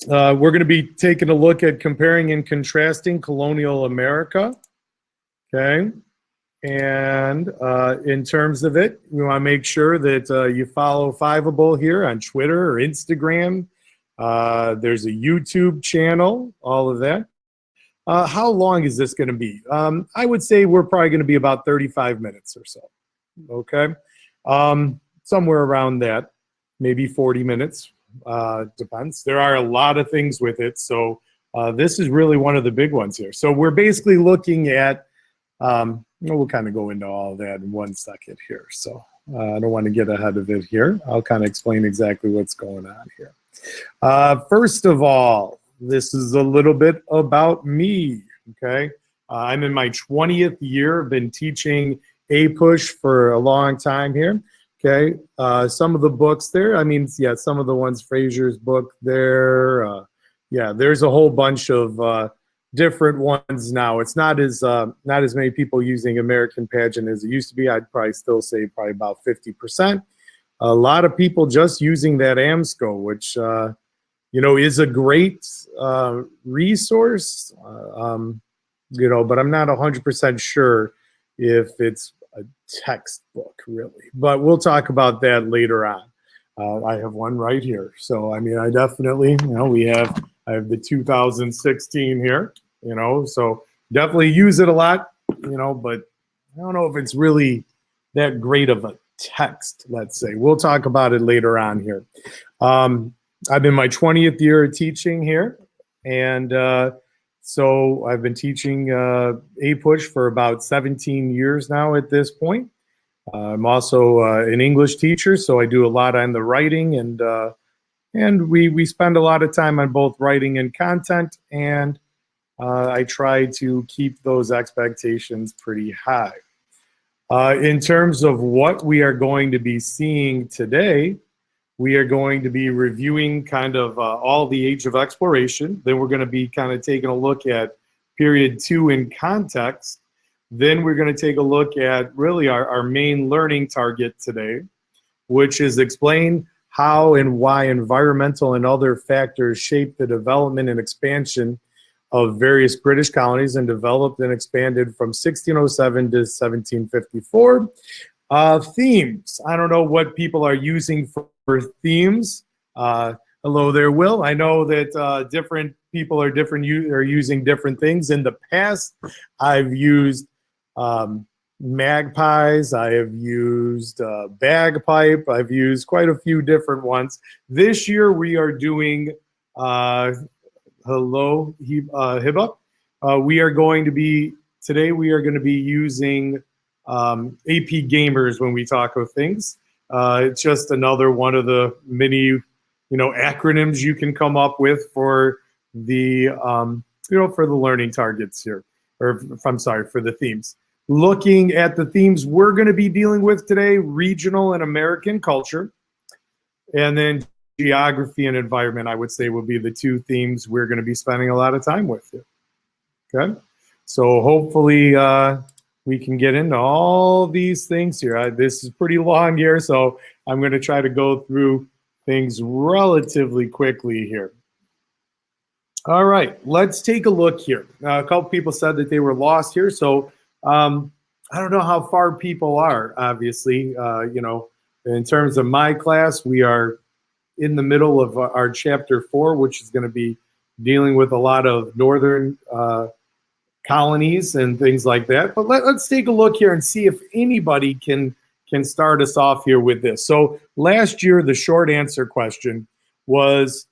We're going to be taking a look at comparing and contrasting colonial America. Okay. And in terms of it, we want to make sure that you follow Fiveable here on Twitter or Instagram. There's a YouTube channel, all of that. How long is this going to be? I would say we're probably going to be about 35 minutes or so. Okay. Somewhere around that, maybe 40 minutes. Depends. There are a lot of things with it. So this is really one of the big ones here. So we're basically looking at, we'll kind of go into all of that in 1 second here. So I don't want to get ahead of it here. I'll kind of explain exactly what's going on here. First of all, this is a little bit about me, okay? I'm in my 20th year. I've been teaching APUSH for a long time here, okay? Some of the books there, I mean, yeah, some of the ones, Fraser's book there. Yeah, there's a whole bunch of different ones now. It's not as many people using American Pageant as it used to be. I'd probably still say probably about 50%. A lot of people just using that AMSCO, which you know, is a great resource, you know, but I'm not 100% sure if it's a textbook really, but we'll talk about that later on. I have one right here. So, I mean, I definitely, you know, I have the 2016 here, you know, so definitely use it a lot, you know, but I don't know if it's really that great of a text, let's say. We'll talk about it later on here. I'm in my 20th year of teaching here, and so I've been teaching APUSH for about 17 years now at this point. I'm also an English teacher, so I do a lot on the writing, and we spend a lot of time on both writing and content, and I try to keep those expectations pretty high. In terms of what we are going to be seeing today, we are going to be reviewing kind of all the Age of Exploration. Then we're going to be kind of taking a look at period 2 in context. Then we're going to take a look at really our main learning target today, which is explain how and why environmental and other factors shape the development and expansion of various British colonies and developed and expanded from 1607 to 1754. Themes. I don't know what people are using for themes. Hello there, Will. I know that different people are using different things. In the past, I've used magpies. I have used bagpipe. I've used quite a few different ones. This year we are doing hello, Hiba. We are going to be using AP Gamers when we talk of things. It's just another one of the many, you know, acronyms you can come up with for the, you know, for the learning targets here, or I'm sorry, for the themes. Looking at the themes we're going to be dealing with today: regional and American culture, and then geography and environment, I would say, will be the two themes we're going to be spending a lot of time with here. Okay, so hopefully we can get into all these things here. This is pretty long here, so I'm going to try to go through things relatively quickly here. All right, let's take a look here. A couple people said that they were lost here, so I don't know how far people are, obviously. You know, in terms of my class, we are in the middle of our chapter 4, which is going to be dealing with a lot of northern colonies and things like that. But let's take a look here and see if anybody can start us off here with this. So last year, the short answer question was,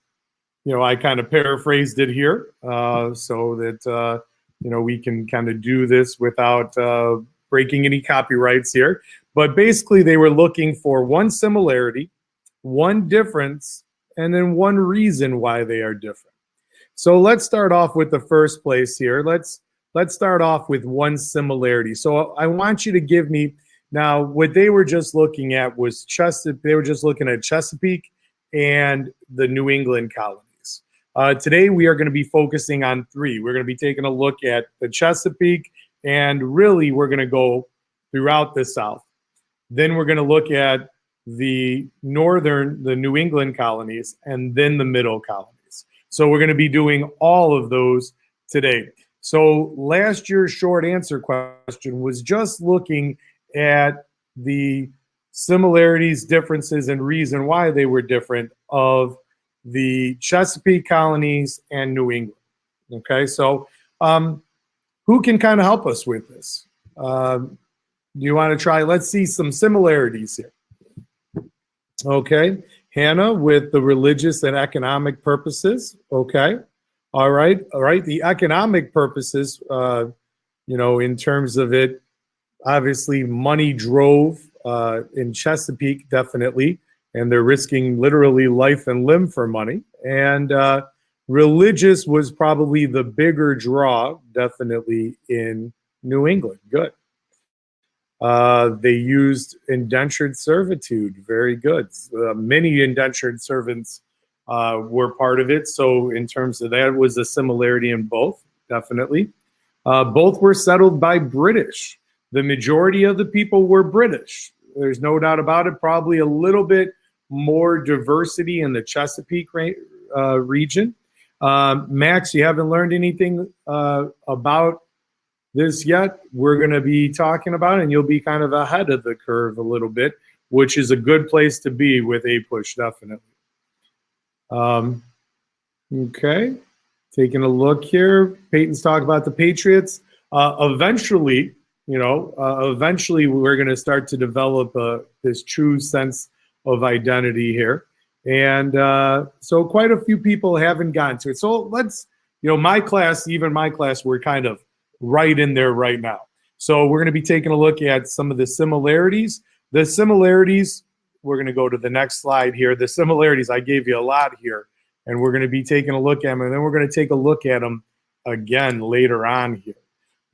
you know, I kind of paraphrased it here so that, you know, we can kind of do this without breaking any copyrights here. But basically, they were looking for one similarity, one difference, and then one reason why they are different. So let's start off with the first place here. Let's start off with one similarity. So I want you to give me, now what they were just looking at was they were just looking at Chesapeake and the New England colonies. Today we are going to be focusing on 3. We're going to be taking a look at the Chesapeake, and really we're going to go throughout the South. Then we're going to look at the New England colonies, and then the middle colonies. So we're going to be doing all of those today. So last year's short answer question was just looking at the similarities, differences, and reason why they were different of the Chesapeake colonies and New England. Okay, so who can kind of help us with this? Do you want to try? Let's see some similarities here. Okay, Hannah with the religious and economic purposes. Okay, all right. The economic purposes, in terms of it, obviously money drove in Chesapeake, definitely, and they're risking literally life and limb for money. And religious was probably the bigger draw, definitely, in New England. Good. They used indentured servitude. Very good. Many indentured servants were part of it. So in terms of that, was a similarity in both, definitely. Both were settled by British. The majority of the people were British. There's no doubt about it. Probably a little bit more diversity in the Chesapeake region. Max, you haven't learned anything about this yet. We're going to be talking about it, and you'll be kind of ahead of the curve a little bit, which is a good place to be with APUSH, definitely. Okay, taking a look here. Peyton's talking about the Patriots. Eventually, eventually we're going to start to develop this true sense of identity here. And so quite a few people haven't gotten to it. So let's, my class, we're kind of right in there right now. So we're going to be taking a look at some of the similarities. The similarities, we're going to go to the next slide here. The similarities, I gave you a lot here, and we're going to be taking a look at them, and then we're going to take a look at them again later on here.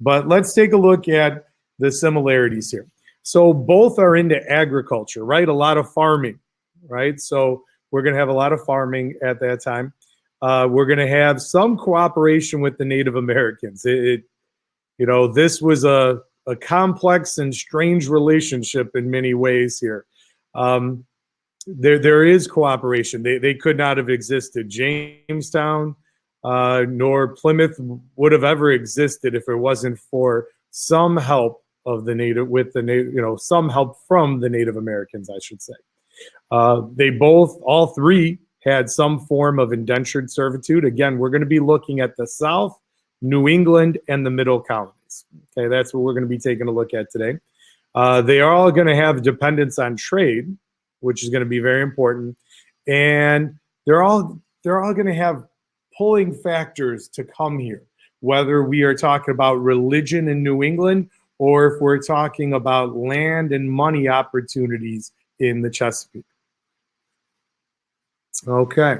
But let's take a look at the similarities here. So both are into agriculture, right? A lot of farming, right? So we're going to have a lot of farming at that time. We're going to have some cooperation with the Native Americans. This was a complex and strange relationship in many ways here. There is cooperation. They could not have existed. Jamestown nor Plymouth would have ever existed if it wasn't for some help of the native, some help from the Native Americans, I should say. All three had some form of indentured servitude. Again, we're going to be looking at the South, New England, and the Middle Colonies. Okay, that's what we're going to be taking a look at today. They are all going to have dependence on trade, which is going to be very important, and they're all going to have pulling factors to come here, whether we are talking about religion in New England or if we're talking about land and money opportunities in the Chesapeake. Okay.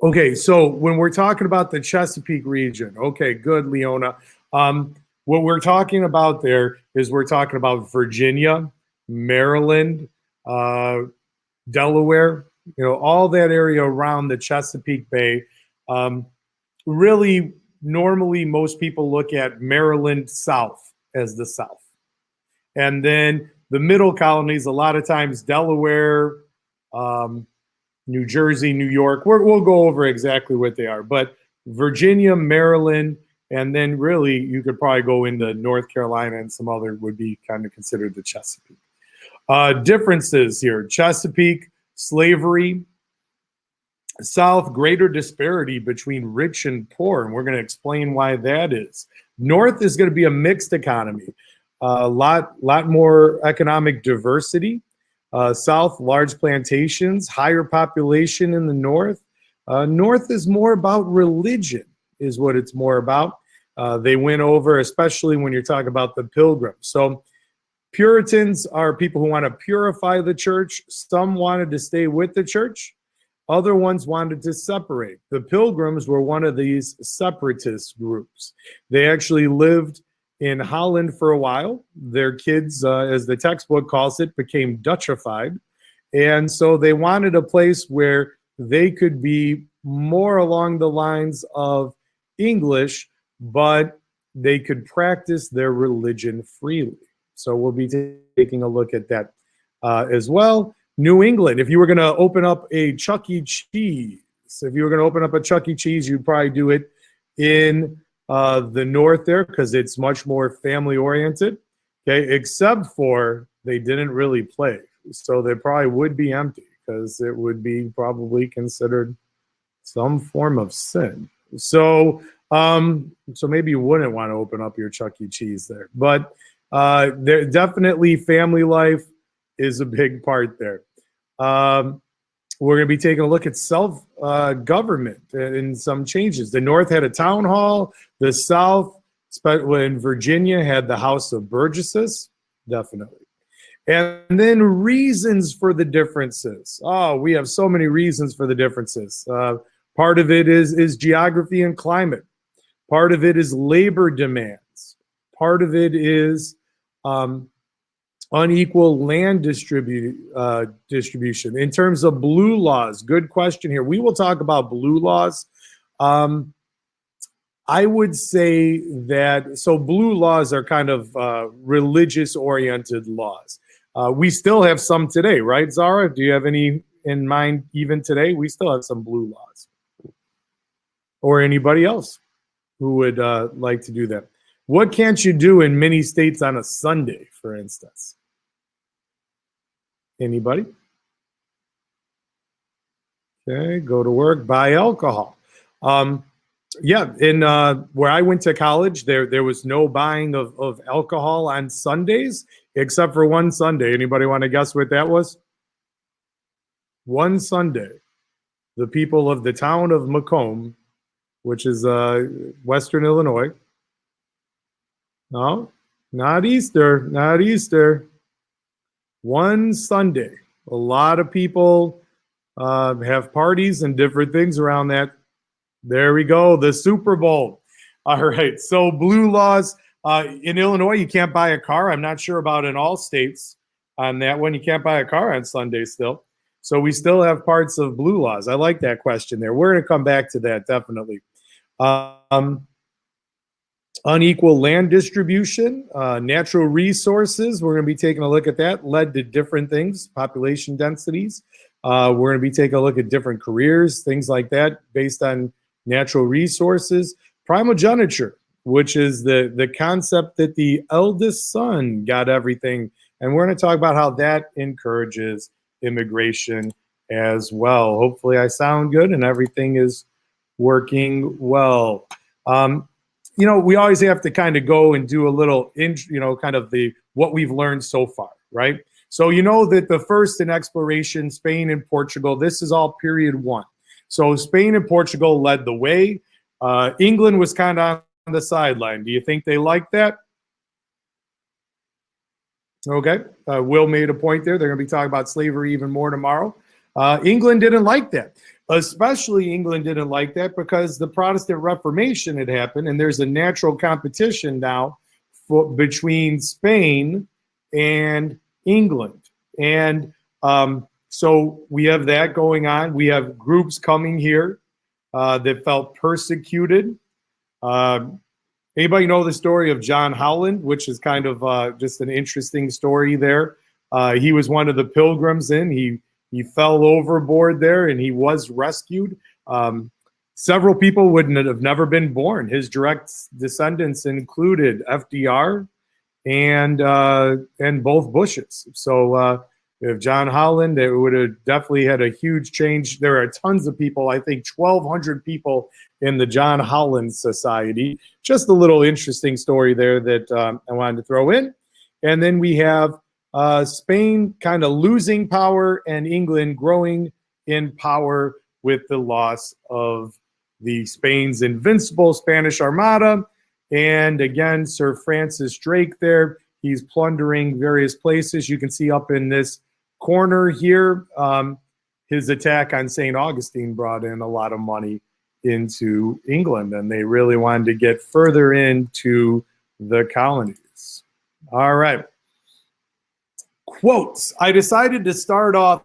Okay, so when we're talking about the Chesapeake region, okay, good, Leona. What we're talking about there is we're talking about Virginia, Maryland, Delaware, all that area around the Chesapeake Bay. Really, normally most people look at Maryland South as the South. And then the Middle Colonies, a lot of times Delaware, New Jersey, New York. We'll go over exactly what they are. But Virginia, Maryland, and then really you could probably go into North Carolina, and some other would be kind of considered the Chesapeake. Differences here. Chesapeake, slavery. South, greater disparity between rich and poor, and we're going to explain why that is. North is going to be a mixed economy. A lot more economic diversity. South, large plantations, higher population in the north. North is more about religion, is what it's more about. They went over, especially when you're talking about the Pilgrims. So Puritans are people who want to purify the church. Some wanted to stay with the church. Other ones wanted to separate. The Pilgrims were one of these separatist groups. They actually lived in Holland for a while. Their kids, as the textbook calls it, became Dutchified. And so they wanted a place where they could be more along the lines of English, but they could practice their religion freely. So we'll be taking a look at that as well. New England, if you were going to open up a Chuck E. Cheese So if you were going to open up a Chuck E. Cheese, you'd probably do it in the north there because it's much more family oriented. Okay, except for they didn't really play, so they probably would be empty because it would be probably considered some form of sin. So, so maybe you wouldn't want to open up your Chuck E. Cheese there, but there definitely family life is a big part there. We're going to be taking a look at self-government and some changes. The North had a town hall. The South, in Virginia, had the House of Burgesses, definitely. And then reasons for the differences. Oh, we have so many reasons for the differences. Part of it is geography and climate. Part of it is labor demands. Part of it is unequal land distribution. In terms of blue laws, good question here. We will talk about blue laws. I would say that, so blue laws are kind of religious-oriented laws. We still have some today, right, Zara? Do you have any in mind even today? We still have some blue laws. Or anybody else who would like to do that. What can't you do in many states on a Sunday, for instance? Anybody? Okay, go to work, buy alcohol. Yeah, in where I went to college, there was no buying of alcohol on Sundays, except for one Sunday. Anybody want to guess what that was? One Sunday, the people of the town of Macomb, which is Western Illinois. No, not Easter, not Easter. One Sunday. A lot of people have parties and different things around that. There we go, the Super Bowl. All right, so blue laws. In Illinois, you can't buy a car. I'm not sure about in all states on that one. You can't buy a car on Sunday still. So we still have parts of blue laws. I like that question there. We're going to come back to that, definitely. Unequal land distribution, natural resources. We're going to be taking a look at that. Led to different things, population densities. We're going to be taking a look at different careers, things like that, based on natural resources. Primogeniture, which is the concept that the eldest son got everything. And we're going to talk about how that encourages immigration as well. Hopefully I sound good and everything is working well. You know, we always have to kind of go and do a little, kind of what we've learned so far, right? So you know that the first in exploration, Spain and Portugal, this is all period one. So Spain and Portugal led the way. England was kind of on the sideline. Do you think they liked that? Okay, Will made a point there. They're going to be talking about slavery even more tomorrow. England didn't like that. Especially England didn't like that because the Protestant Reformation had happened, and there's a natural competition now between Spain and England. And so we have that going on. We have groups coming here that felt persecuted. Anybody know the story of John Howland, which is kind of just an interesting story there? He was one of the pilgrims in. He fell overboard there and he was rescued. Several people wouldn't have never been born. His direct descendants included FDR and both Bushes. So if John Howland, it would have definitely had a huge change. There are tons of people, I think 1,200 people in the John Howland Society. Just a little interesting story there that I wanted to throw in. And then we have Spain kind of losing power and England growing in power with the loss of the Spain's invincible Spanish Armada. And again, Sir Francis Drake there, he's plundering various places. You can see up in this corner here, his attack on St. Augustine brought in a lot of money into England, and they really wanted to get further into the colonies. All right. Quotes. I decided to start off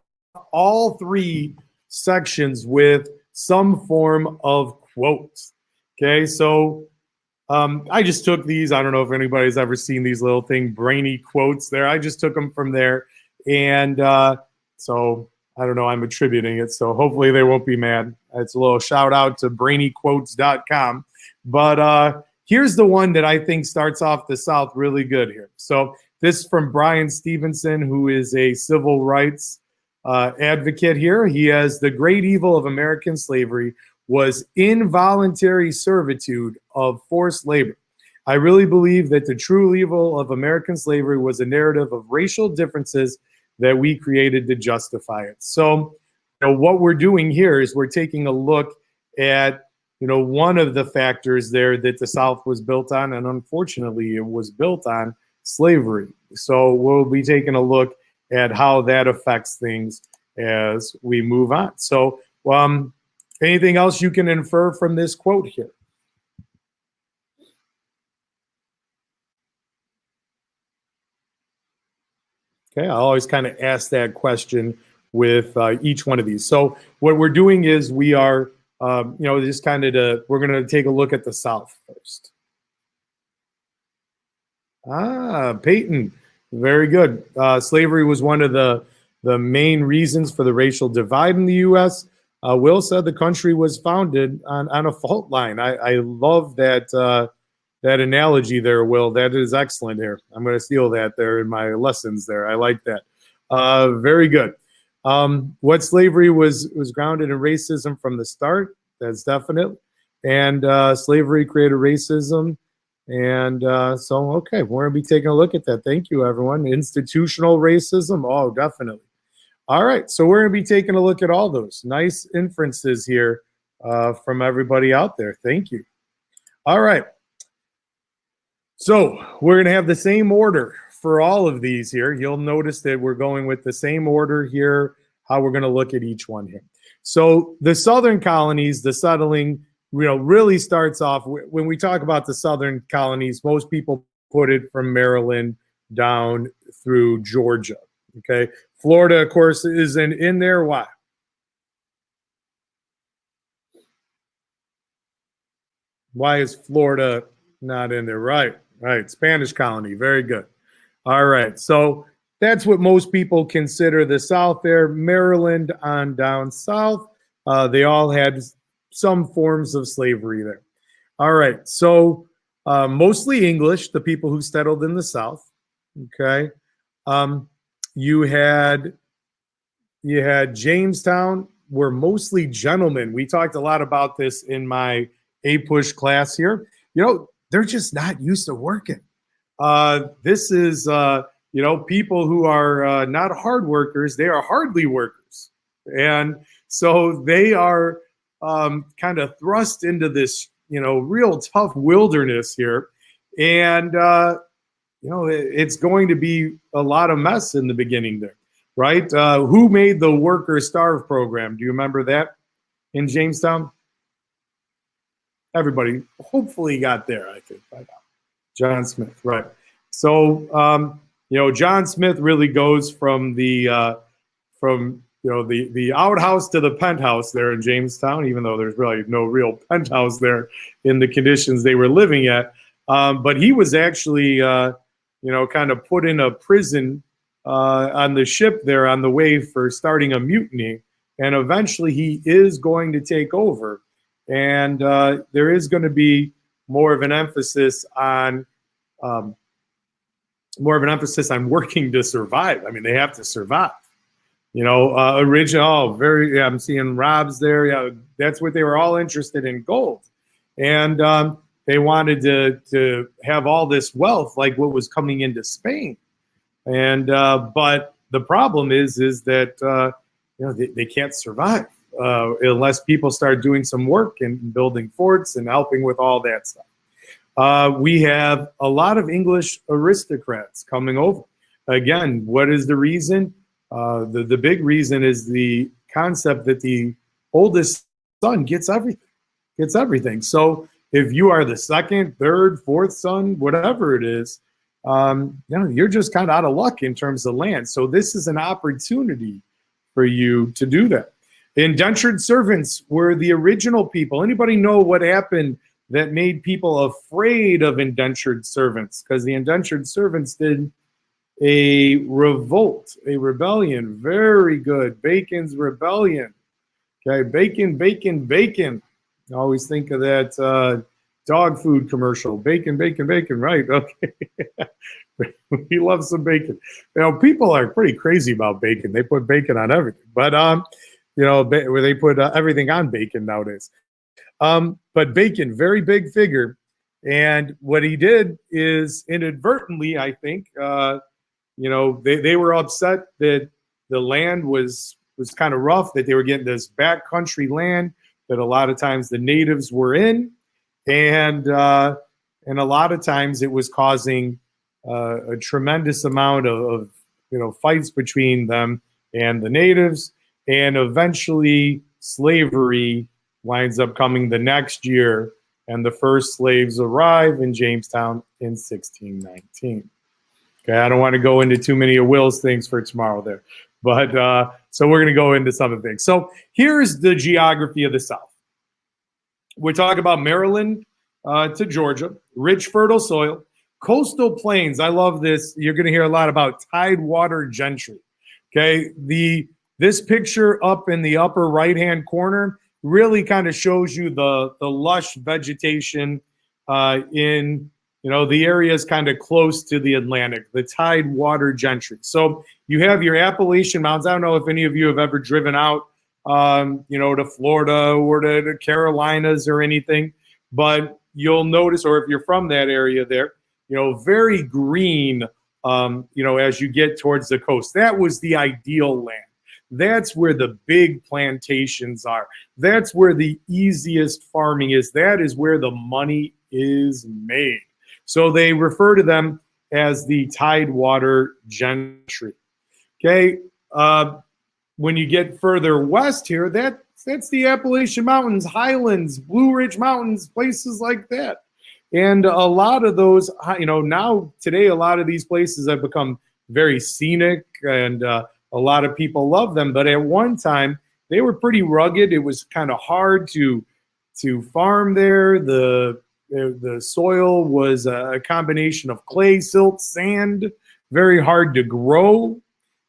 all three sections with some form of quotes. Okay, so I just took these. I don't know if anybody's ever seen these little brainy quotes there. I just took them from there. And so I don't know, I'm attributing it. So hopefully they won't be mad. It's a little shout out to brainyquotes.com. But here's the one that I think starts off the South really good here. So this is from Brian Stevenson, who is a civil rights advocate here. He has the great evil of American slavery was involuntary servitude of forced labor. I really believe that the true evil of American slavery was a narrative of racial differences that we created to justify it. So, what we're doing here is we're taking a look at, one of the factors there that the South was built on, and unfortunately it was built on slavery. So we'll be taking a look at how that affects things as we move on. So anything else you can infer from this quote here? Okay, I always kind of ask that question with each one of these. So what we're doing is we are, just kind of we're going to take a look at the South first. Peyton, very good. Slavery was one of the main reasons for the racial divide in the U.S. Will said the country was founded on a fault line. I love that that analogy there, Will. That is excellent here. I'm going to steal that there in my lessons there. I like that. Very good. What slavery was grounded in racism from the start. That's definite. And slavery created racism. And so, okay, we're going to be taking a look at that. Thank you, everyone. Institutional racism. Oh, definitely. All right. So we're going to be taking a look at all those nice inferences here from everybody out there. Thank you. All right. So we're going to have the same order for all of these here. You'll notice that we're going with the same order here, how we're going to look at each one here. So the southern colonies, the settling, really starts off, when we talk about the southern colonies, most people put it from Maryland down through Georgia. Okay. Florida, of course, isn't in there. Why? Why is Florida not in there? Right. Spanish colony. Very good. All right. So that's what most people consider the South there. Maryland on down south. They all had some forms of slavery there. All right. So mostly English, the people who settled in the South. Okay. You had Jamestown were mostly gentlemen. We talked a lot about this in my APUSH class here. They're just not used to working. This is, people who are not hard workers. They are hardly workers. And so they are kind of thrust into this, real tough wilderness here. And, it's going to be a lot of mess in the beginning there, right? Who made the Work or Starve program? Do you remember that in Jamestown? Everybody hopefully got there, I think, by now. John Smith, right. So, John Smith really goes from the outhouse to the penthouse there in Jamestown, even though there's really no real penthouse there in the conditions they were living at. But he was actually, kind of put in a prison on the ship there on the way for starting a mutiny. And eventually he is going to take over. And there is going to be more of an emphasis on working to survive. I mean, they have to survive. I'm seeing Rob's there. Yeah, that's what they were all interested in, gold, and they wanted to have all this wealth, like what was coming into Spain. And but the problem is that they can't survive unless people start doing some work and building forts and helping with all that stuff. We have a lot of English aristocrats coming over. Again, what is the reason? The big reason is the concept that the oldest son gets everything. So if you are the second, third, fourth son, whatever it is, you're just kind of out of luck in terms of land. So this is an opportunity for you to do that. Indentured servants were the original people. Anybody know what happened that made people afraid of indentured servants? Because the indentured servants did a revolt, a rebellion. Very good. Bacon's rebellion. Okay, bacon, bacon, bacon. I always think of that dog food commercial. Bacon, bacon, bacon, right? Okay. We love some bacon. You know, people are pretty crazy about bacon. They put bacon on everything. But you know, where they put everything on bacon nowadays. But Bacon, very big figure. And what he did is inadvertently, I think, you know, they were upset that the land was kind of rough, that they were getting this backcountry land that a lot of times the natives were in. And a lot of times it was causing a tremendous amount of you know, fights between them and the natives. And eventually slavery winds up coming the next year, and the first slaves arrive in Jamestown in 1619. Okay, I don't want to go into too many of Will's things for tomorrow there, but so we're going to go into some of the things. So here's the geography of the South. We're talking about Maryland to Georgia, rich, fertile soil, coastal plains. I love this. You're going to hear a lot about tidewater gentry. Okay, this picture up in the upper right-hand corner really kind of shows you the lush vegetation in, you know, the areas kind of close to the Atlantic, the tidewater gentry. So you have your Appalachian Mountains. I don't know if any of you have ever driven out, you know, to Florida or to the Carolinas or anything, but you'll notice, or if you're from that area there, you know, very green, you know, as you get towards the coast. That was the ideal land. That's where the big plantations are. That's where the easiest farming is. That is where the money is made. So they refer to them as the tidewater gentry. Okay, when you get further west here, that's the Appalachian Mountains, Highlands, Blue Ridge Mountains, places like that. And a lot of those, you know, now today, a lot of these places have become very scenic, and a lot of people love them. But at one time, they were pretty rugged. It was kind of hard to farm there. The soil was a combination of clay, silt, sand, very hard to grow.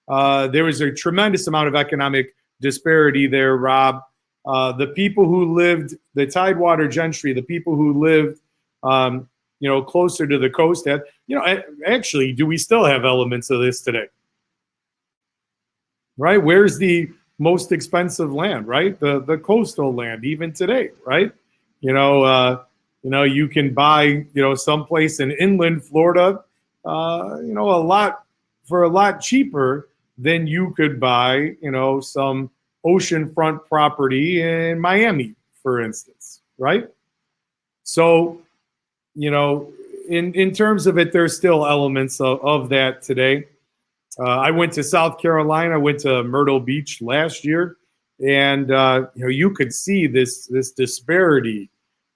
There was a tremendous amount of economic disparity there, Rob. The people who lived, the tidewater gentry, the people who lived, you know, closer to the coast, had, you know, actually, do we still have elements of this today? Right? Where's the most expensive land? Right? The coastal land, even today, right? You know, you can buy, you know, someplace in inland Florida, you know, for a lot cheaper than you could buy, you know, some oceanfront property in Miami, for instance, right? So, you know, in terms of it, there's still elements of that today. I went to South Carolina. I went to Myrtle Beach last year, and you know, you could see this disparity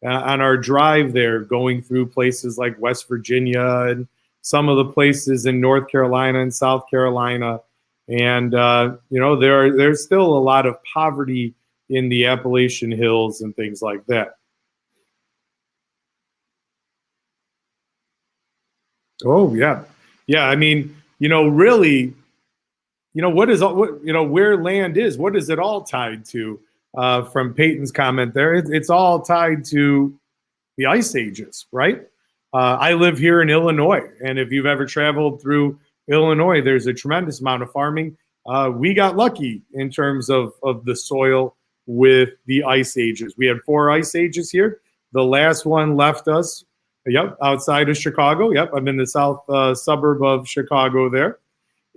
on our drive there, going through places like West Virginia and some of the places in North Carolina and South Carolina. And you know, there's still a lot of poverty in the Appalachian Hills and things like that. Oh yeah, yeah. I mean, you know, really, you know, you know, where land is, what is it all tied to? From Peyton's comment there, it's all tied to the ice ages, right? I live here in Illinois, and if you've ever traveled through Illinois, there's a tremendous amount of farming. We got lucky in terms of the soil with the ice ages. We had 4 ice ages here. The last one left us, yep, outside of Chicago. Yep, I'm in the south suburb of Chicago there.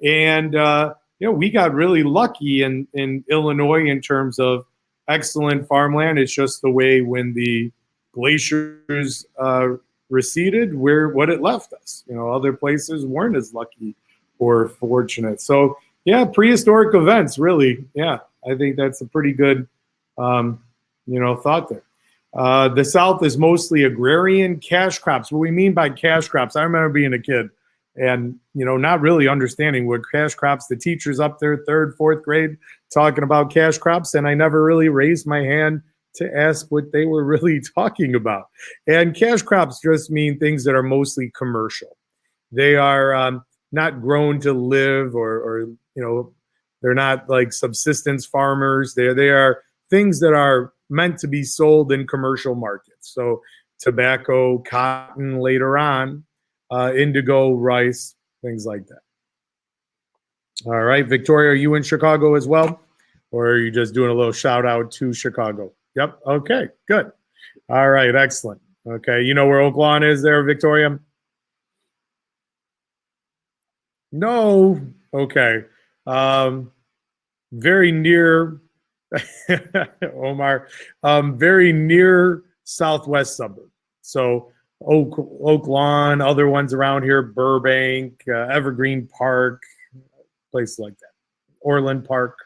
And, you know, we got really lucky in Illinois in terms of excellent farmland. It's just the way when the glaciers receded, what it left us. You know, other places weren't as lucky or fortunate. So, yeah, prehistoric events, really. Yeah, I think that's a pretty good, you know, thought there. The South is mostly agrarian, cash crops. What we mean by cash crops, I remember being a kid and, you know, not really understanding what cash crops, the teachers up there, 3rd, 4th grade, talking about cash crops, and I never really raised my hand to ask what they were really talking about. And cash crops just mean things that are mostly commercial. They are not grown to live, or you know, they're not like subsistence farmers. They are things that are meant to be sold in commercial markets. So tobacco, cotton later on, indigo, rice, things like that. All right, Victoria, are you in Chicago as well? Or are you just doing a little shout out to Chicago? Yep, okay, good. All right, excellent. Okay, you know where Oak Lawn is there, Victoria? No, okay. Very near, Omar, very near southwest suburb. So Oak Lawn, other ones around here, Burbank, Evergreen Park, places like that. Orland Park.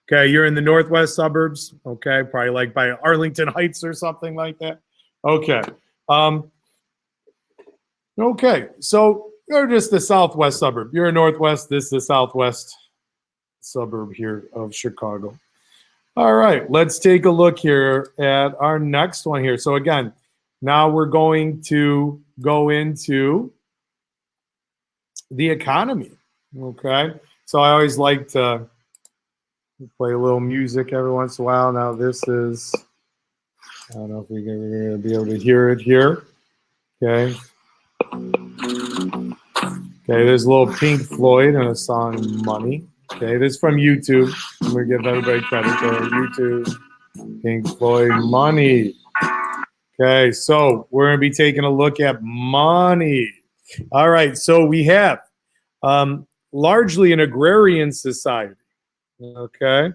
Okay, you're in the northwest suburbs. Okay, probably like by Arlington Heights or something like that. Okay. Okay, so you're just the southwest suburb. You're a northwest. This is the southwest suburb here of Chicago. All right, let's take a look here at our next one here. So again, now we're going to go into the economy. Okay, so I always like to play a little music every once in a while. Now this is, I don't know if we're going to be able to hear it here. Okay. Okay, there's a little Pink Floyd and a song Money. Okay, this is from YouTube. I'm going to give everybody credit there. YouTube, Pink Floyd, Money. Okay, so we're going to be taking a look at money. All right, so we have largely an agrarian society. Okay,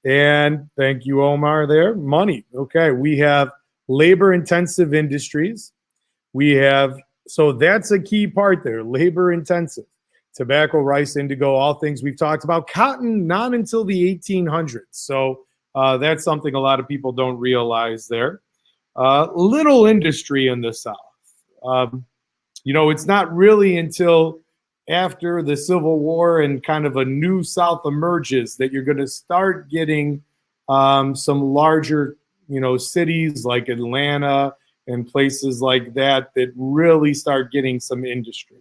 and thank you, Omar, there. Money. Okay, we have labor-intensive industries. We have, so that's a key part there, labor-intensive. Tobacco, rice, indigo, all things we've talked about. Cotton, not until the 1800s. So that's something a lot of people don't realize there. Little industry in the South. You know, it's not really until after the Civil War and kind of a new South emerges that you're going to start getting some larger, you know, cities like Atlanta and places like that that really start getting some industry.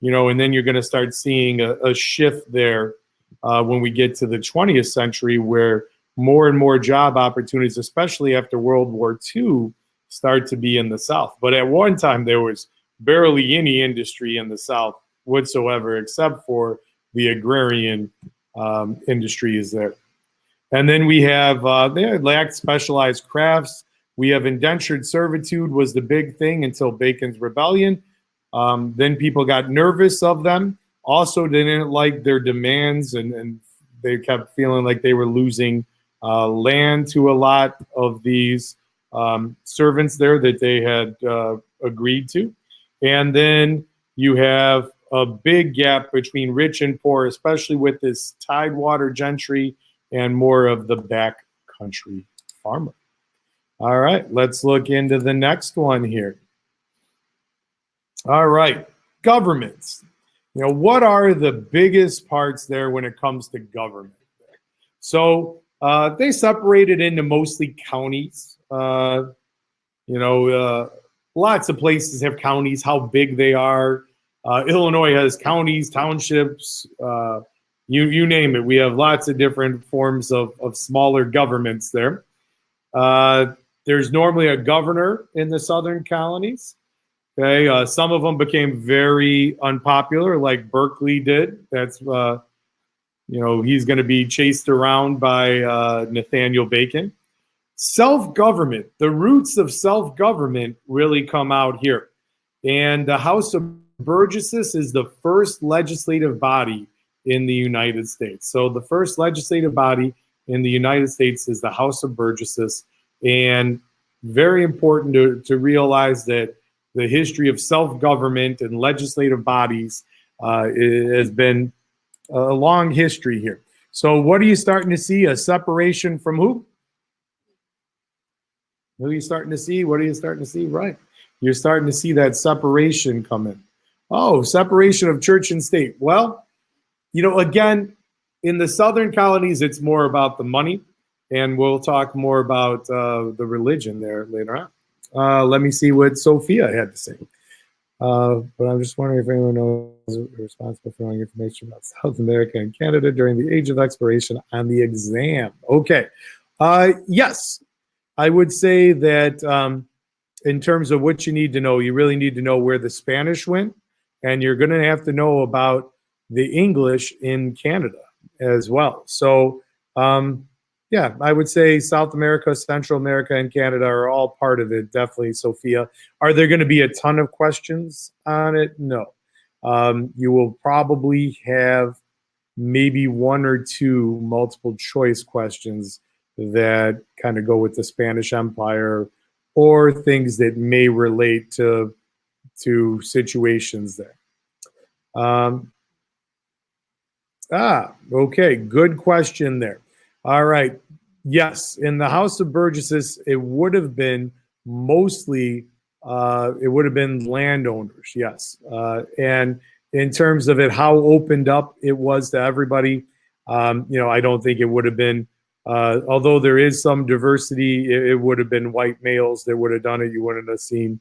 You know, and then you're going to start seeing a shift there when we get to the 20th century where more and more job opportunities, especially after World War II, start to be in the South. But at one time, there was barely any industry in the South whatsoever, except for the agrarian industries there. And then we have, they lacked specialized crafts. We have indentured servitude was the big thing until Bacon's Rebellion. Then people got nervous of them. Also didn't like their demands, and they kept feeling like they were losing land to a lot of these servants there that they had agreed to. And then you have a big gap between rich and poor, especially with this tidewater gentry and more of the backcountry farmer. All right, let's look into the next one here. All right, governments. You know, what are the biggest parts there when it comes to government? So they separated into mostly counties. You know, lots of places have counties, how big they are. Illinois has counties, townships, you name it. We have lots of different forms of smaller governments there. There's normally a governor in the southern colonies. Okay, some of them became very unpopular, like Berkeley did. That's, you know, he's going to be chased around by Nathaniel Bacon. Self-government, the roots of self-government really come out here. And the House of Burgesses is the first legislative body in the United States. So the first legislative body in the United States is the House of Burgesses. And very important to realize that the history of self-government and legislative bodies has been a long history here. So what are you starting to see? A separation from who? Who are you starting to see? What are you starting to see? Right. You're starting to see that separation come in. Oh, separation of church and state. Well, you know, again, in the southern colonies, it's more about the money. And we'll talk more about the religion there later on. Let me see what Sophia had to say. But I'm just wondering if anyone knows responsible for knowing information about South America and Canada during the age of exploration on the exam. Okay. Yes, I would say that in terms of what you need to know, you really need to know where the Spanish went, and you're going to have to know about the English in Canada as well. So, yeah, I would say South America, Central America, and Canada are all part of it, definitely, Sophia. Are there going to be a ton of questions on it? No. You will probably have maybe one or two multiple choice questions that kind of go with the Spanish Empire or things that may relate to situations there. Um, okay, good question there. All right. Yes, in the House of Burgesses, it would have been mostly, it would have been landowners, yes. And in terms of it, how opened up it was to everybody, I don't think it would have been, although there is some diversity, it would have been white males that would have done it. You wouldn't have seen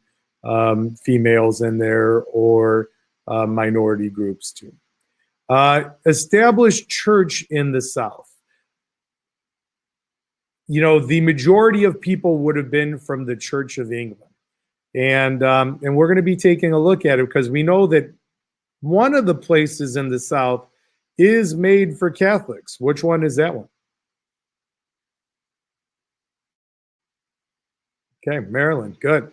females in there or minority groups too. Established church in the South. The majority of people would have been from the Church of England. And we're going to be taking a look at it because we know that one of the places in the South is made for Catholics. Which one is that one? Okay, Maryland. Good.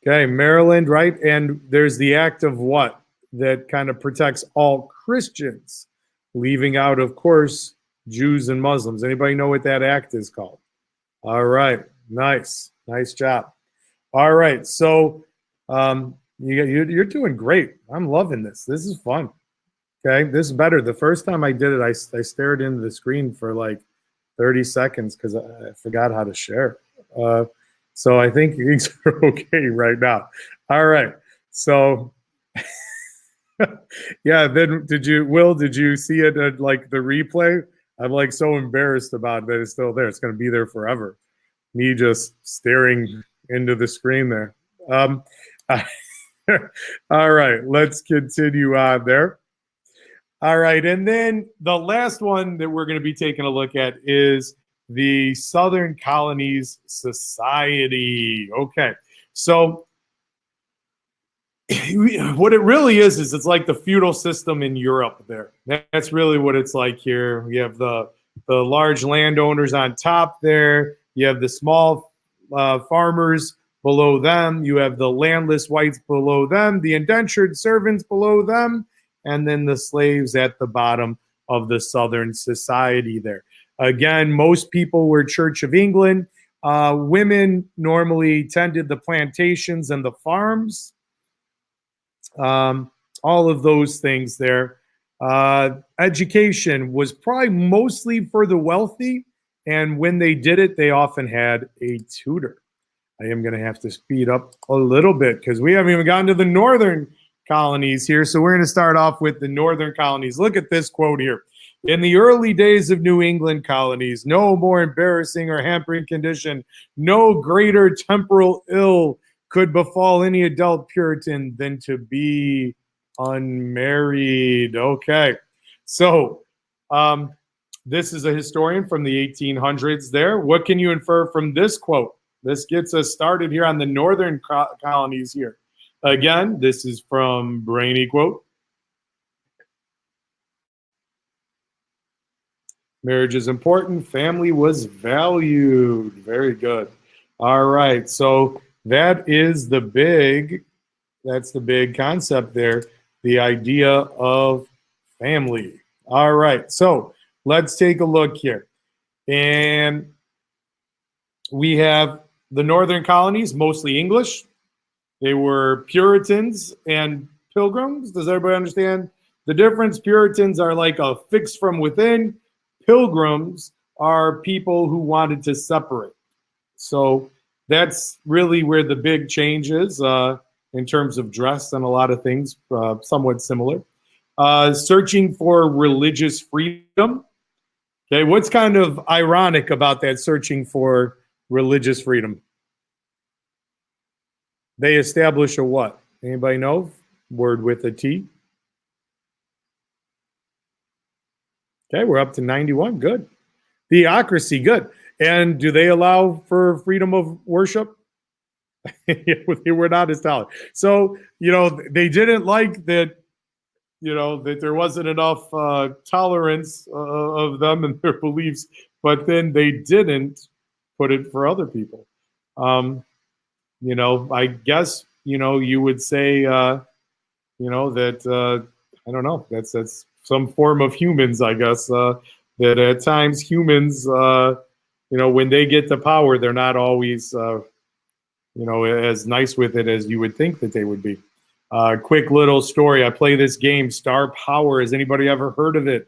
Okay, Maryland, right? And there's the act of what? That kind of protects all Christians, leaving out, of course, Jews and Muslims. Anybody know what that act is called? All right, nice job. All right, so you're doing great. I'm loving this. This is fun. Okay, this is better. The first time I did it, I stared into the screen for like 30 seconds because I forgot how to share. So I think things are okay right now. All right, so. Yeah, then did you see it at like the replay? I'm like so embarrassed about it that it's still there. It's going to be there forever. Me just staring into the screen there. All right, let's continue on there. All right, and then the last one that we're going to be taking a look at is the Southern Colonies Society. Okay, so what it really is it's like the feudal system in Europe there. That's really what it's like here. You have the large landowners on top there. You have the small farmers below them. You have the landless whites below them, the indentured servants below them, and then the slaves at the bottom of the Southern society there. Again, most people were Church of England. Women normally tended the plantations and the farms. All of those things there. Education was probably mostly for the wealthy, and when they did it, they often had a tutor. I am going to have to speed up a little bit because we haven't even gotten to the northern colonies here. So we're going to start off with the northern colonies. Look at this quote here. In the early days of New England colonies, no more embarrassing or hampering condition, no greater temporal ill could befall any adult Puritan than to be unmarried. Okay, so this is a historian from the 1800s there. What can you infer from this quote? This gets us started here on the northern colonies here. Again, this is from Brainy quote. Marriage is important. Family was valued. Very good. All right, so that's the big concept there, the idea of family. All right, so let's take a look here. And we have the northern colonies, mostly English. They were Puritans and Pilgrims. Does everybody understand the difference? Puritans are like a fix from within. Pilgrims are people who wanted to separate. So that's really where the big change is in terms of dress and a lot of things, somewhat similar. Searching for religious freedom. Okay, what's kind of ironic about that searching for religious freedom? They establish a what? Anybody know? Word with a T. Okay, we're up to 91. Good. Theocracy, good. And do they allow for freedom of worship? They were not as tolerant. So, they didn't like that, that there wasn't enough tolerance of them and their beliefs, but then they didn't put it for other people. I guess, you would say, that, I don't know, that's some form of humans, I guess, that at times humans, when they get the power, they're not always, as nice with it as you would think that they would be. Quick little story. I play this game, Star Power. Has anybody ever heard of it?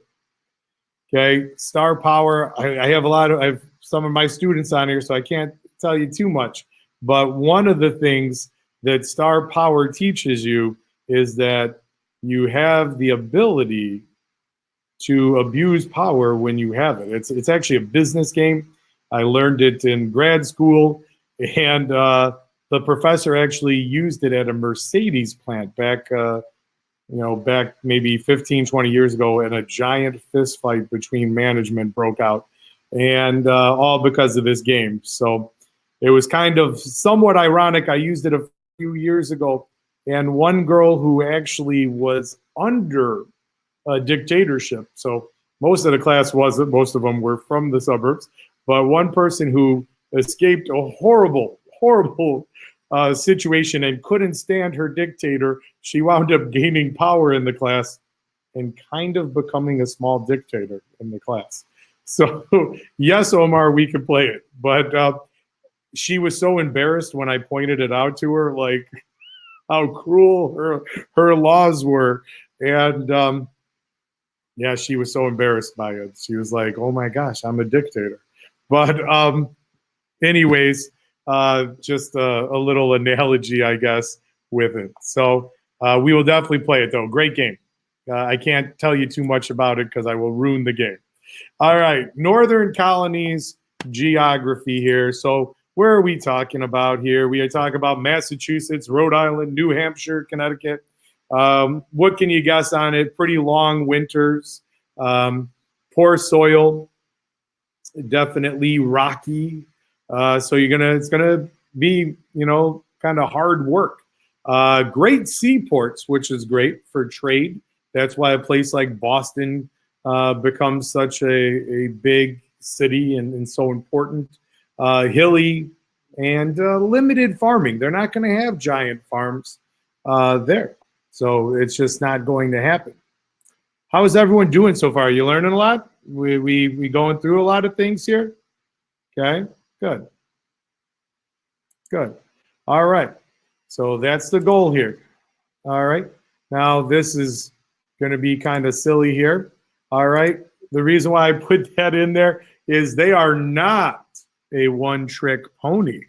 Okay, Star Power. I have some of my students on here, so I can't tell you too much. But one of the things that Star Power teaches you is that you have the ability to abuse power when you have it. It's actually a business game. I learned it in grad school, and the professor actually used it at a Mercedes plant back maybe 15, 20 years ago, and a giant fist fight between management broke out, and all because of this game. So it was kind of somewhat ironic. I used it a few years ago, and one girl who actually was under a dictatorship. So most of the class wasn't. Most of them were from the suburbs. But one person who escaped a horrible, horrible situation and couldn't stand her dictator, she wound up gaining power in the class and kind of becoming a small dictator in the class. So yes, Omar, we could play it. But she was so embarrassed when I pointed it out to her, like how cruel her laws were. And yeah, she was so embarrassed by it. She was like, oh my gosh, I'm a dictator. But anyways, just a little analogy, I guess, with it. So we will definitely play it, though. Great game. I can't tell you too much about it because I will ruin the game. All right, Northern Colonies geography here. So where are we talking about here? We are talking about Massachusetts, Rhode Island, New Hampshire, Connecticut. What can you guess on it? Pretty long winters, poor soil, definitely rocky. So it's gonna be, kind of hard work. Great seaports, which is great for trade. That's why a place like Boston becomes such a big city and so important. Hilly and limited farming. They're not going to have giant farms there. So it's just not going to happen. How is everyone doing so far? Are you learning a lot? We going through a lot of things here? Okay, good. Good. All right. So that's the goal here. All right. Now this is going to be kind of silly here. All right. The reason why I put that in there is they are not a one-trick pony.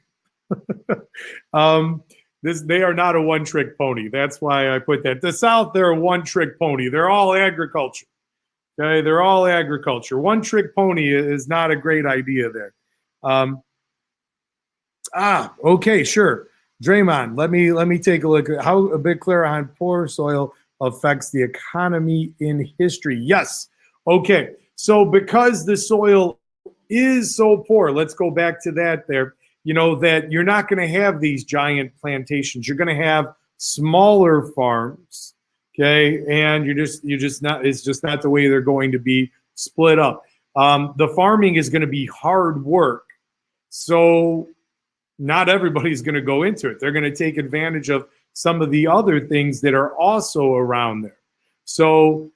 They are not a one-trick pony. That's why I put that. The South, they're a one-trick pony. They're all agriculture. Okay, they're all agriculture. One-trick pony is not a great idea there. Okay, sure. Draymond, let me take a look at how a bit clearer on poor soil affects the economy in history. Yes. Okay. So because the soil is so poor, let's go back to that there. That you're not going to have these giant plantations. You're going to have smaller farms, okay? And you're just not. It's just not the way they're going to be split up. The farming is going to be hard work, so not everybody's going to go into it. They're going to take advantage of some of the other things that are also around there. So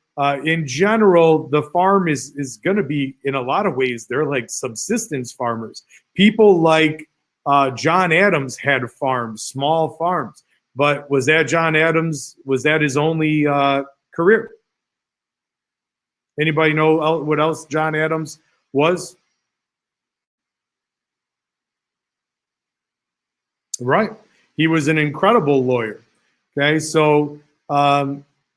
in general, the farm is going to be, in a lot of ways, they're like subsistence farmers. People like John Adams had farms, small farms. But was that John Adams? Was that his only career? Anybody know what else John Adams was? Right. He was an incredible lawyer. Okay, so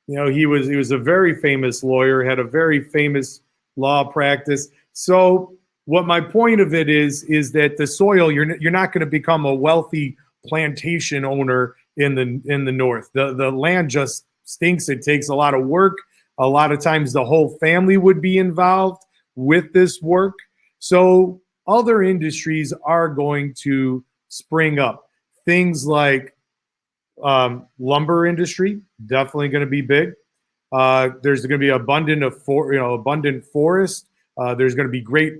he was a very famous lawyer, had a very famous law practice. So what my point of it is that the soil, you're not going to become a wealthy plantation owner in the North. The land just stinks. It takes a lot of work. A lot of times the whole family would be involved with this work. So other industries are going to spring up. Things like lumber industry, definitely going to be big. There's going to be abundant forest. There's going to be great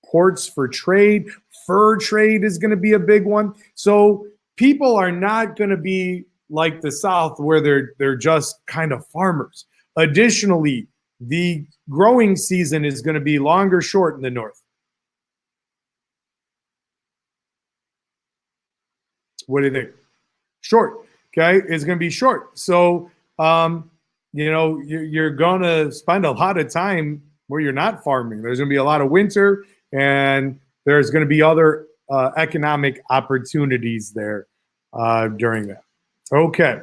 ports for trade. Fur trade is going to be a big one. So people are not going to be like the South where they're just kind of farmers. Additionally, the growing season is going to be long or short in the North. What do you think? Short. Okay, it's going to be short. So, you're going to spend a lot of time where you're not farming. There's going to be a lot of winter, and there's going to be other economic opportunities there during that. Okay.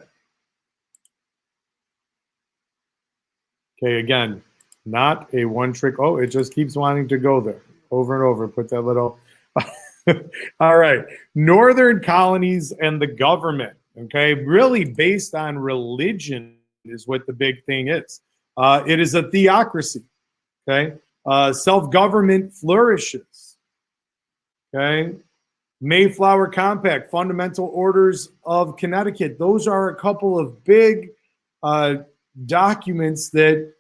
Okay, again, not a one-trick. Oh, it just keeps wanting to go there over and over. Put that little. All right. Northern colonies and the government. Okay, really based on religion is what the big thing is. It is a theocracy. Okay, self-government flourishes. Okay, Mayflower Compact, Fundamental Orders of Connecticut. Those are a couple of big documents that,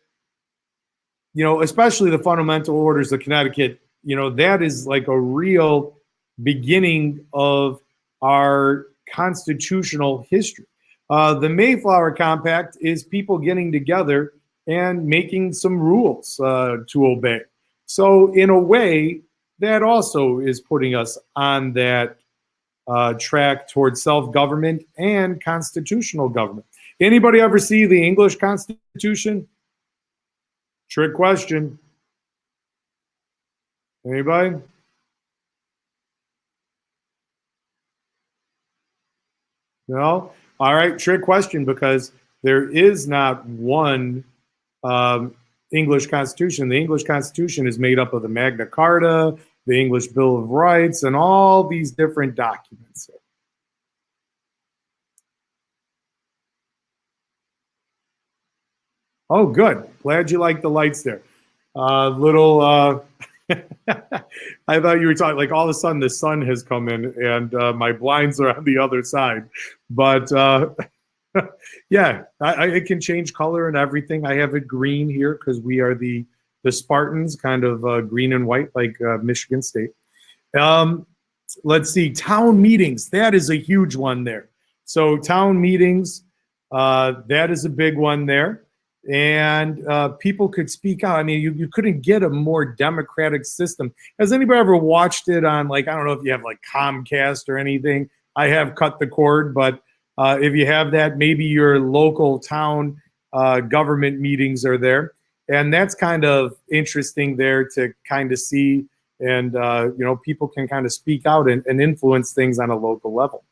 especially the Fundamental Orders of Connecticut, that is like a real beginning of our constitutional history. The Mayflower Compact is people getting together and making some rules to obey. So in a way, that also is putting us on that track towards self-government and constitutional government. Anybody ever see the English Constitution? Trick question. Anybody? No? All right, trick question, because there is not one English Constitution. The English Constitution is made up of the Magna Carta, the English Bill of Rights, and all these different documents. Oh, good. Glad you like the lights there. I thought you were talking like all of a sudden the sun has come in and my blinds are on the other side. But yeah, it can change color and everything. I have it green here because we are the Spartans, kind of green and white like Michigan State. Let's see, town meetings. That is a huge one there. So town meetings, that is a big one there. And people could speak out. I mean, you couldn't get a more democratic system. Has anybody ever watched it on, like, I don't know if you have like Comcast or anything. I have cut the cord, but if you have that, maybe your local town government meetings are there. And that's kind of interesting there to kind of see. And, people can kind of speak out and influence things on a local level.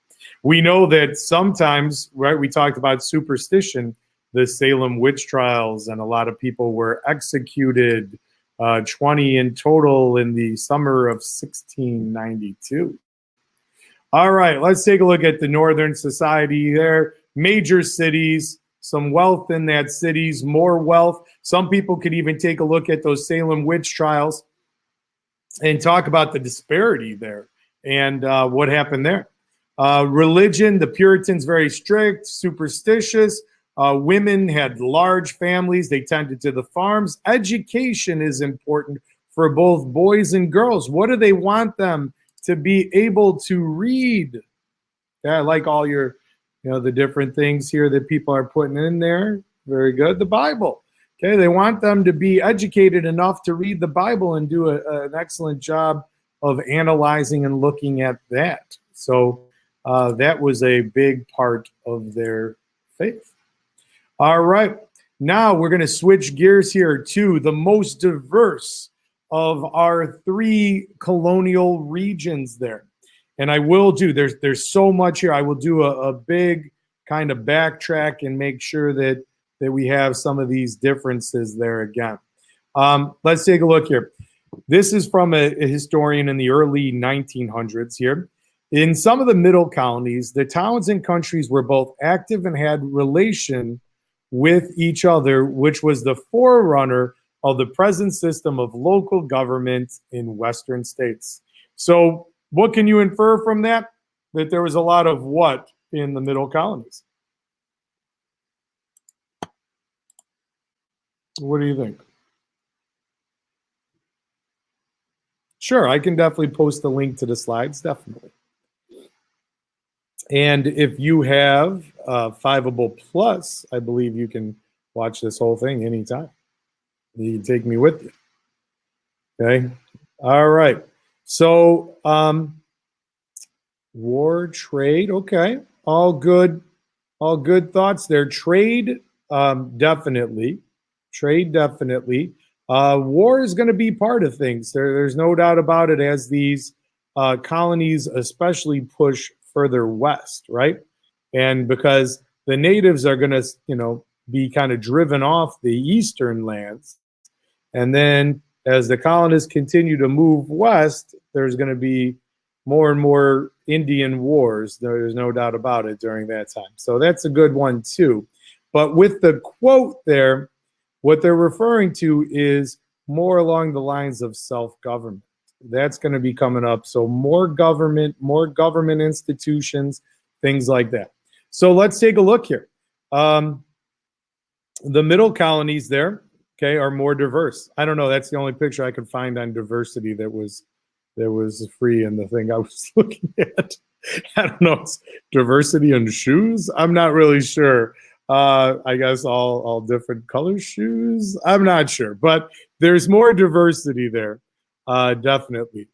We know that sometimes, right, we talked about superstition, the Salem witch trials, and a lot of people were executed, 20 in total in the summer of 1692. All right, let's take a look at the Northern Society there. Major cities, some wealth in that cities, more wealth. Some people could even take a look at those Salem witch trials and talk about the disparity there and what happened there. Religion, the Puritans very strict, superstitious. Women had large families. They tended to the farms. Education is important for both boys and girls. What do they want them to be able to read? Yeah, I like all your, the different things here that people are putting in there. Very good. The Bible. Okay, they want them to be educated enough to read the Bible and do an excellent job of analyzing and looking at that. So that was a big part of their faith. All right, now we're going to switch gears here to the most diverse of our three colonial regions there. And I will do, there's so much here. I will do a big kind of backtrack and make sure that we have some of these differences there again. Let's take a look here. This is from a historian in the early 1900s here. In some of the middle colonies, the towns and countries were both active and had relation with each other, which was the forerunner of the present system of local government in Western states. So what can you infer from that? That there was a lot of what in the middle colonies? What do you think? Sure, I can definitely post a link to the slides, definitely. And if you have Fiveable Plus, I believe you can watch this whole thing anytime. You can take me with you. Okay. All right. So war, trade, okay. All good thoughts there. Trade, definitely. Trade, definitely. War is going to be part of things. There's no doubt about it, as these colonies especially push further west, right? And because the natives are going to, be kind of driven off the eastern lands. And then as the colonists continue to move west, there's going to be more and more Indian wars. There's no doubt about it during that time. So that's a good one too. But with the quote there, what they're referring to is more along the lines of self-government. That's going to be coming up. So more government institutions, things like that. So let's take a look here. The middle colonies there, okay, are more diverse. I don't know. That's the only picture I could find on diversity that was free in the thing I was looking at. I don't know. It's diversity in shoes. I'm not really sure. I guess all different color shoes. I'm not sure, but there's more diversity there, definitely.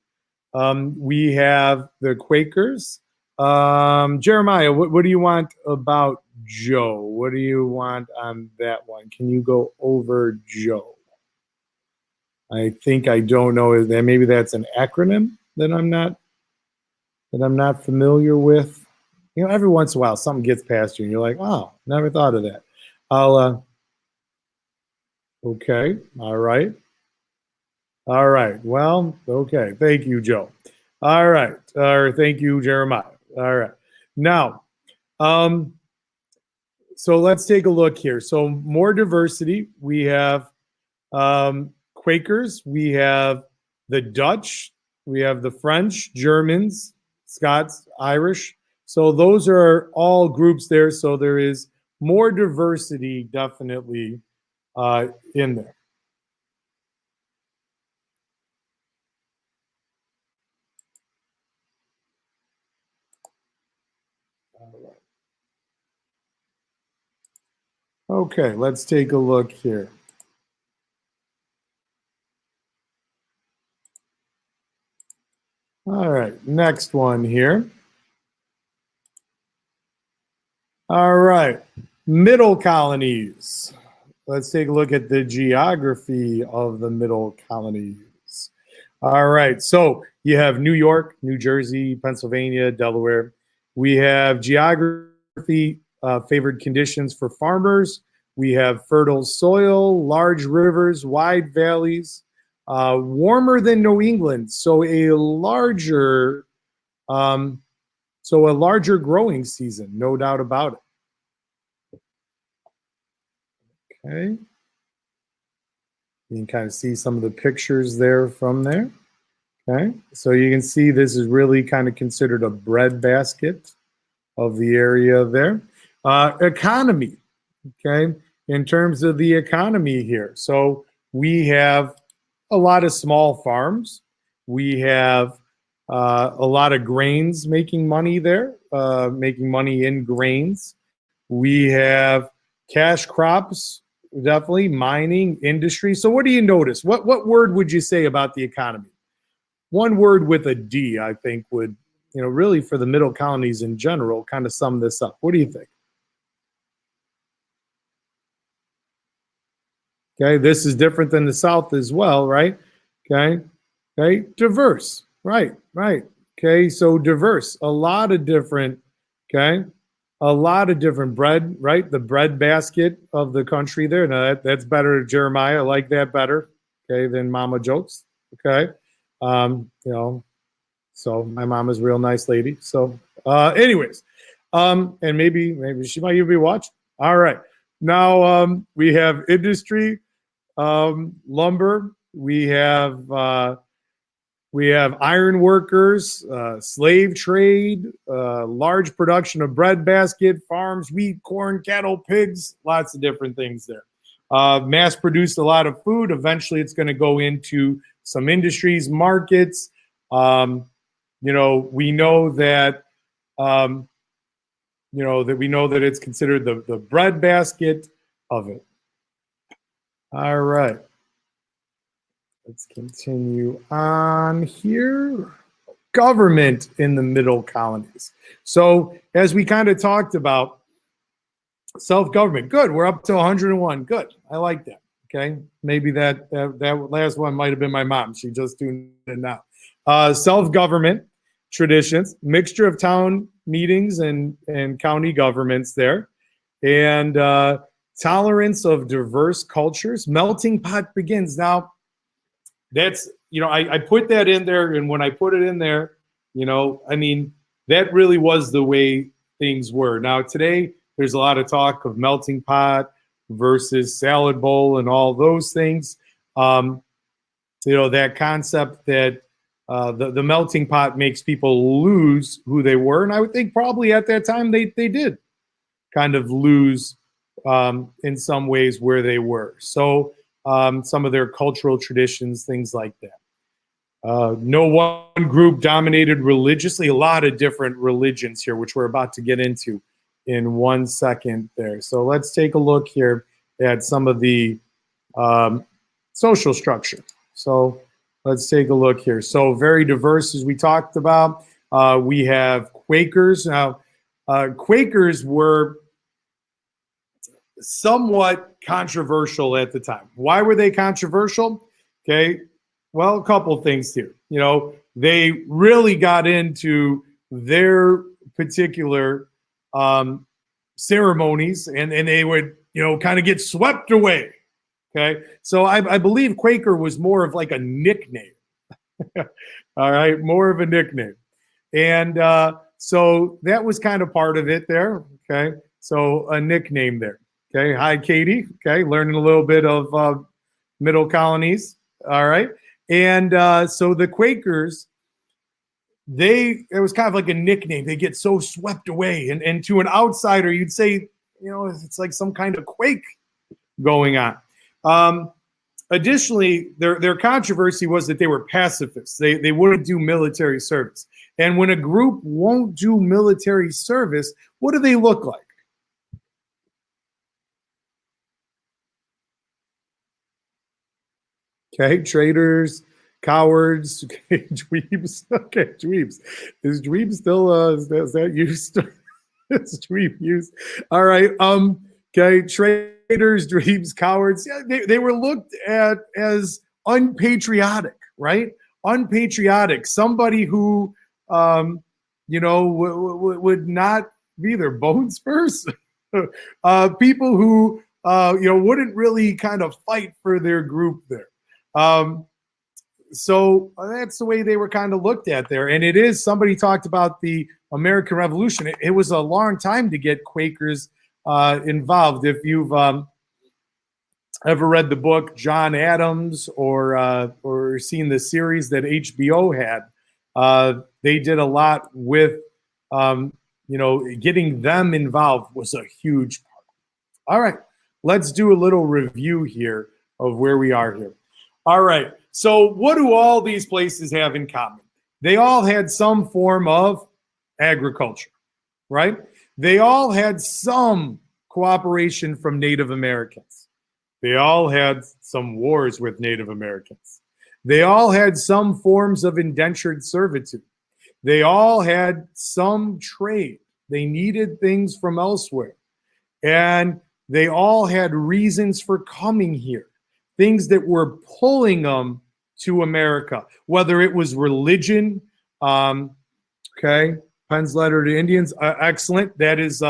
We have the Quakers. Jeremiah, what do you want about Joe? What do you want on that one? Can you go over Joe? I think I don't know. Maybe that's an acronym that I'm not familiar with. Every once in a while something gets past you and you're like, oh, never thought of that. Okay, all right. Well, okay. Thank you, Joe. All right. Thank you, Jeremiah. All right. Now, so let's take a look here. So more diversity. We have Quakers. We have the Dutch. We have the French, Germans, Scots, Irish. So those are all groups there. So there is more diversity definitely in there. Okay, let's take a look here. All right, next one here. All right, middle colonies. Let's take a look at the geography of the middle colonies. All right, so you have New York, New Jersey, Pennsylvania, Delaware. We have geography, favored conditions for farmers. We have fertile soil, large rivers, wide valleys, warmer than New England, so a larger growing season, no doubt about it. Okay. You can kind of see some of the pictures there from there. Okay. So you can see this is really kind of considered a breadbasket of the area there. Economy. Okay. In terms of the economy here. So we have a lot of small farms. We have a lot of grains making money there, making money in grains. We have cash crops, definitely mining, industry. So what do you notice? What word would you say about the economy? One word with a D, I think, would, really for the middle colonies in general, kind of sum this up. What do you think? Okay, this is different than the South as well, right? Okay, diverse, right. Okay, so diverse, a lot of different bread, right? The bread basket of the country there. Now that's better, Jeremiah. I like that better, okay, than Mama jokes. Okay, so my mom is a real nice lady. So, anyways, and maybe she might even be watching. All right, now we have industry. lumber. We have iron workers, slave trade, large production of breadbasket, farms, wheat, corn, cattle, pigs, lots of different things there. Mass produced a lot of food. Eventually, it's going to go into some industries, markets. You know, we know that it's considered the breadbasket of it. All right. Let's continue on here. Government in the middle colonies. So as we kind of talked about, self-government. Good. We're up to 101. Good. I like that. Okay. Maybe that last one might have been my mom. She just tuned in now. Self-government traditions, mixture of town meetings and county governments there, and tolerance of diverse cultures. Melting pot begins. Now, that's, you know, I put that in there, and when I put it in there, you know, I mean, that really was the way things were. Now, today, there's a lot of talk of melting pot versus salad bowl and all those things. You know, that concept that the melting pot makes people lose who they were. And I would think probably at that time they did kind of lose in some ways where they were. So some of their cultural traditions, things like that. No one group dominated religiously. A lot of different religions here, which we're about to get into in 1 second there. So let's take a look here at some of the social structure. So let's take a look here. So very diverse, as we talked about. We have Quakers. Now, Quakers were somewhat controversial at the time. Why were they controversial? Okay, well, a couple things here. You know, they really got into their particular ceremonies, and they would, you know, kind of get swept away. Okay, so I believe Quaker was more of like a nickname. All right, more of a nickname. And so that was kind of part of it there. Okay, so a nickname there. Okay, hi, Katie. Okay, learning a little bit of middle colonies. All right, and so the Quakers, it was kind of like a nickname. They get so swept away, and to an outsider, you'd say, you know, it's like some kind of quake going on. Additionally, their controversy was that they were pacifists. They wouldn't do military service. And when a group won't do military service, what do they look like? Okay, traitors, cowards, okay, dweebs. Okay, dweebs. Is dweeb still, is that used? Is dweeb used? All right, okay, traitors, dweebs, cowards. Yeah, they were looked at as unpatriotic, right? Unpatriotic. Somebody who, you know, would not be their bone spurs. People who, you know, wouldn't really kind of fight for their group there. So that's the way they were kind of looked at there. And it is, somebody talked about the American Revolution. It was a long time to get Quakers involved. If you've ever read the book John Adams or seen the series that HBO had, they did a lot with, you know, getting them involved was a huge part. All right, let's do a little review here of where we are here. All right, so what do all these places have in common? They all had some form of agriculture, right? They all had some cooperation from Native Americans. They all had some wars with Native Americans. They all had some forms of indentured servitude. They all had some trade. They needed things from elsewhere. And they all had reasons for coming here. Things that were pulling them to America, whether it was religion. Okay, Penn's letter to Indians, excellent. That is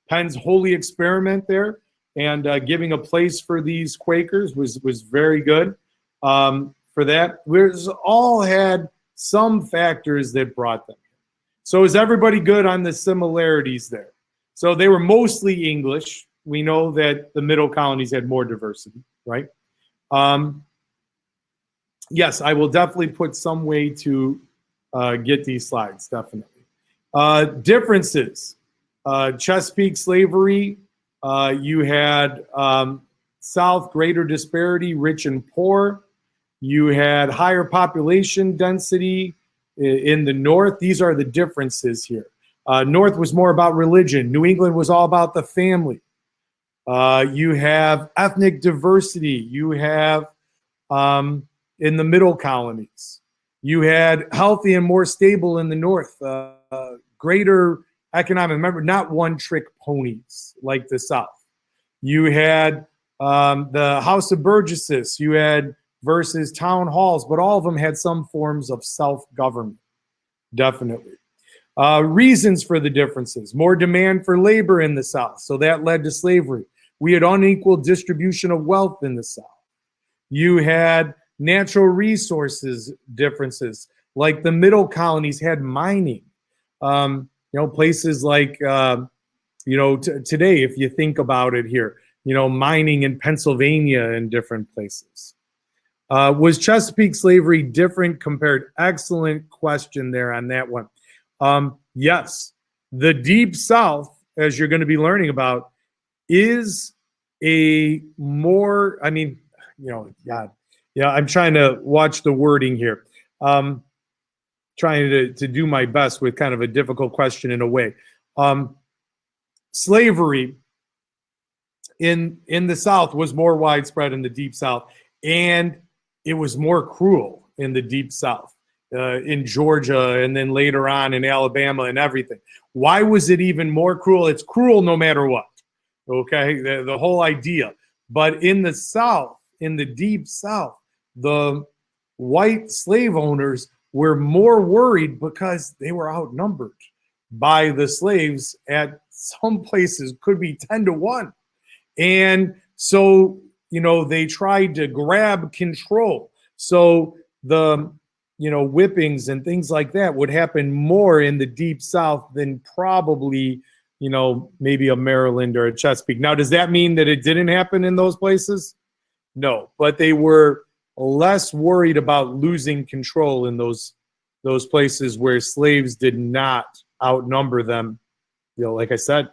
Penn's holy experiment there, and giving a place for these Quakers was very good for that. We all had some factors that brought them. So is everybody good on the similarities there? So they were mostly English. We know that the middle colonies had more diversity, right? Yes, I will definitely put some way to get these slides, definitely. Differences. Chesapeake slavery, you had South greater disparity, rich and poor. You had higher population density in the North. These are the differences here. North was more about religion. New England was all about the family. You have ethnic diversity. You have in the middle colonies. You had healthy and more stable in the North. Greater economic, remember, not one-trick ponies like the South. You had the House of Burgesses. You had versus town halls, but all of them had some forms of self-government, definitely. Reasons for the differences: more demand for labor in the South, so that led to slavery. We had unequal distribution of wealth in the South. You had natural resources differences, like the middle colonies had mining. Places like, today, if you think about it here, mining in Pennsylvania and different places. Was Chesapeake slavery different compared? Excellent question there on that one. Yes, the Deep South, as you're going to be learning about, is a more, I'm trying to watch the wording here. Trying to do my best with kind of a difficult question in a way. Slavery in the South was more widespread in the Deep South, and it was more cruel in the Deep South, in Georgia, and then later on in Alabama and everything. Why was it even more cruel? It's cruel no matter what, okay? The whole idea. But in the South, in the Deep South, the white slave owners were more worried because they were outnumbered by the slaves at some places, could be 10-1. And so, they tried to grab control. So the, whippings and things like that would happen more in the Deep South than probably, maybe a Maryland or a Chesapeake. Now, does that mean that it didn't happen in those places? No, but they were less worried about losing control in those places where slaves did not outnumber them. Like I said,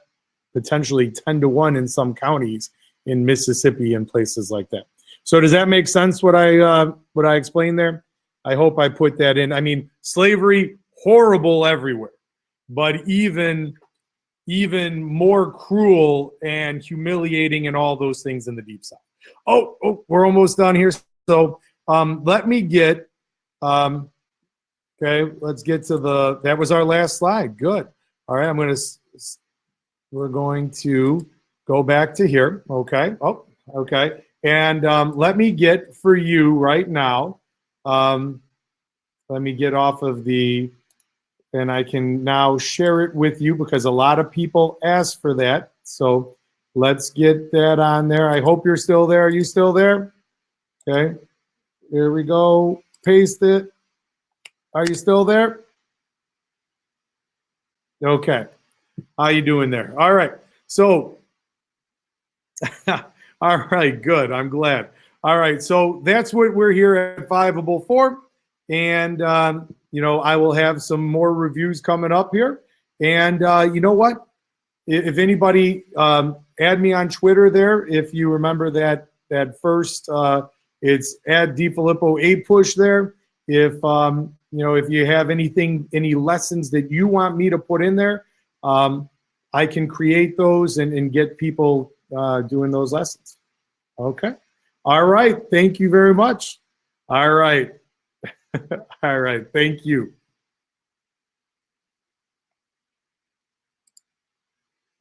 potentially 10-1 in some counties in Mississippi and places like that. So does that make sense what I explained there? I hope I put that in. I mean, slavery, horrible everywhere, but even more cruel and humiliating and all those things in the Deep South. Oh, we're almost done here. So let me get, okay, let's get to that was our last slide. Good. All right, we're going to go back to here. Okay. Oh, okay. And let me get for you right now, let me get off of and I can now share it with you because a lot of people asked for that. So let's get that on there. I hope you're still there. Are you still there? Okay. Here we go. Paste it. Are you still there? Okay. How you doing there? All right. So, all right, good. I'm glad. All right. So that's what we're here at 504. And, I will have some more reviews coming up here. And you know what? If anybody, add me on Twitter there. If you remember that first, it's @DFilippo APUSH there. If, if you have any lessons that you want me to put in there, I can create those and get people doing those lessons. Okay. All right. Thank you very much. All right. All right. Thank you.